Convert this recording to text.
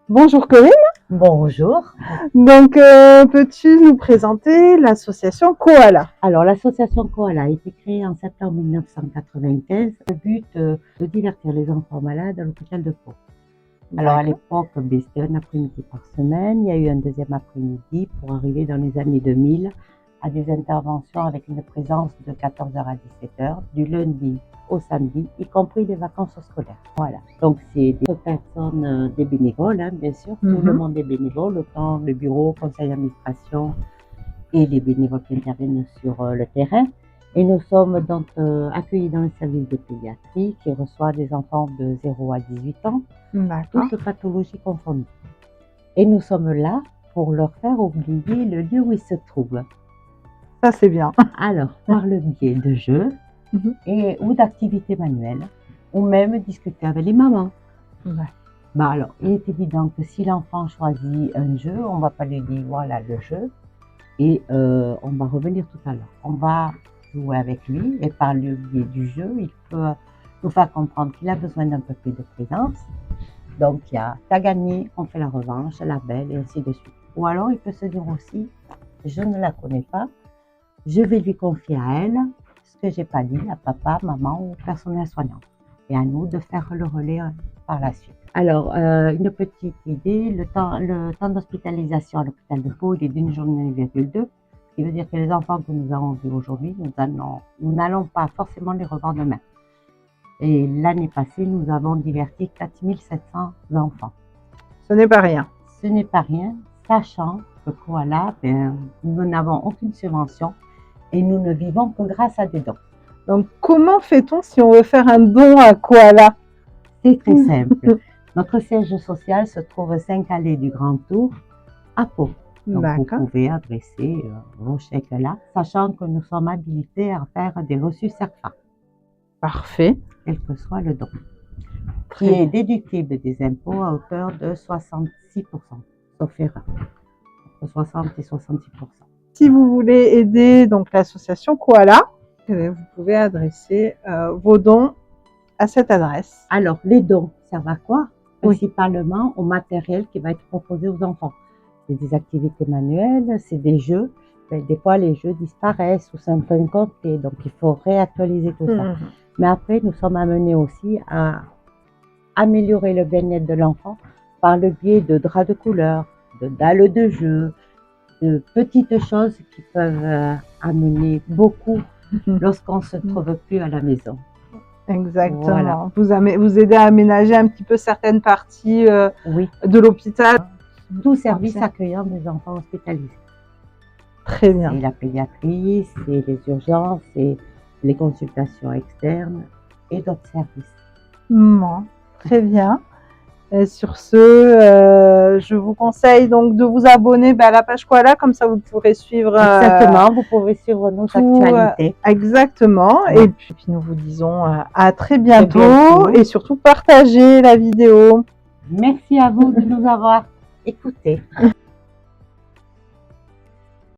Bonjour Corinne. Bonjour. Donc, peux-tu nous présenter l'association Koala? Alors, l'association Koala a été créée en septembre 1995. Le but de divertir les enfants malades à l'hôpital de Pau. Alors, à l'époque, c'était un après-midi par semaine. Il y a eu un deuxième après-midi pour arriver dans les années 2000 à des interventions avec une présence de 14h à 17h, du lundi au samedi, y compris les vacances scolaires. Voilà. Donc, c'est des personnes, des bénévoles, hein, bien sûr. Tout le monde est bénévole, autant le bureau, conseil d'administration et les bénévoles qui interviennent sur le terrain. Et nous sommes donc accueillis dans le service de pédiatrie qui reçoit des enfants de 0 à 18 ans, toutes pathologies confondues. Et nous sommes là pour leur faire oublier le lieu où ils se trouvent. Ça, c'est bien. Alors, par le biais de jeux ou d'activités manuelles, ou même discuter avec les mamans. Bah alors, il est évident que si l'enfant choisit un jeu, on ne va pas lui dire voilà le jeu, et on va revenir tout à l'heure. On va jouer avec lui, et par le biais du jeu, il peut nous faire comprendre qu'il a besoin d'un peu plus de présence. Donc, il y a t'as gagné, on fait la revanche, la belle, et ainsi de suite. Ou alors, il peut se dire aussi, je ne la connais pas, je vais lui confier à elle ce que j'ai pas dit à papa, maman ou personnel soignant. Et à nous de faire le relais par la suite. Alors, une petite idée, le temps d'hospitalisation à l'hôpital de Pau, il est d'une journée et deux, ce qui veut dire que les enfants que nous avons vus aujourd'hui, nous n'allons pas forcément les revoir demain. Et l'année passée, nous avons diverti 4700 enfants. Ce n'est pas rien. Ce n'est pas rien, sachant que Koala, nous n'avons aucune subvention et nous ne vivons que grâce à des dons. Donc, comment fait-on si on veut faire un don à Koala? C'est très simple. Notre siège social se trouve 5 allées du Grand Tour à Pau. Donc, vous pouvez adresser vos chèques là, sachant que nous sommes habilités à faire des reçus CERFA. Parfait. Quel que soit le don. Qui est déductible des impôts à hauteur de 66%, sauf erreur. Entre 60 et 66%. Si vous voulez aider donc l'association Koala, vous pouvez adresser vos dons à cette adresse. Alors, les dons servent à quoi? Principalement au matériel qui va être proposé aux enfants. C'est des activités manuelles, c'est des jeux. Des fois, les jeux disparaissent ou sont incomplets, donc il faut réactualiser tout ça. Mais après, nous sommes amenés aussi à améliorer le bien-être de l'enfant par le biais de draps de couleur, de dalles de jeu, de petites choses qui peuvent amener beaucoup lorsqu'on ne se trouve plus à la maison. Exactement. Voilà. Vous aidez à aménager un petit peu certaines parties de l'hôpital. Tout service accueillant des enfants hospitalisés. Très bien. C'est la pédiatrie, c'est les urgences, c'est les consultations externes et d'autres services. Très bien. Et sur ce, je vous conseille donc de vous abonner à la page Koala, comme ça vous pourrez suivre. Exactement, vous pouvez suivre nos actualités. Exactement. Et puis nous vous disons à très bientôt et surtout partagez la vidéo. Merci à vous de nous avoir écoutés.